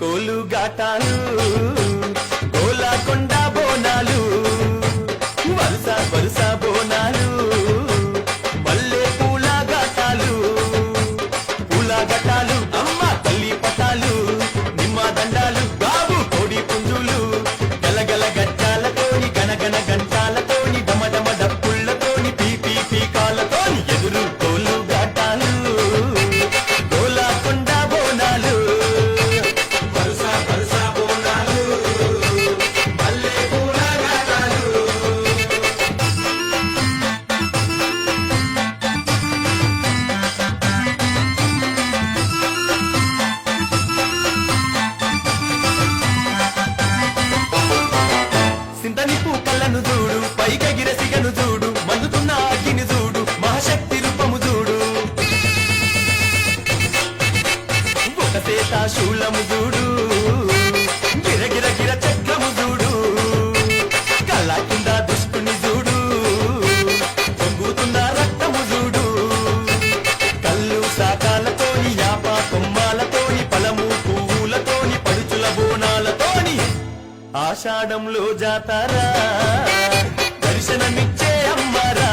కోలు గాటాలు గోలాకొండ బోనాలు వరుస వరుస బోనాలు మల్లె పూల గాటాలు అమ్మ తల్లి పటాలు నిమ్మ దండాలు బాబు కోడి పుంజులు గలగల గజ్జాలతోని గనగన గంటాలతోని డమడమ డప్పుళ్లతోని పీపీ పీకాలతోని ఎదురు కోలు గాటాలు గోలాకొండ బోనాలు వరుస వరుస బోనాలు మల్లె పూల గాటాలు. సింతనిపు కళ్ళను చూడు పైకెగిర సిగను చూడు మందుతున్న అగ్గిని చూడు మహాశక్తి రూపము చూడు ఒక సేత శూలము చూడు గిరగిర గిర చక్రము చూడు కళ్ళ కింద దుష్టుని చూడు పొంగుతున్న రక్తము చూడు కళ్ళు సాకాలతోని యాప కొమ్మాలతోని పలము పువ్వులతోని పడుచుల బోనాలతోని ఆషాఢంలో జాతారా దర్శనమిచ్చే అమ్మరా.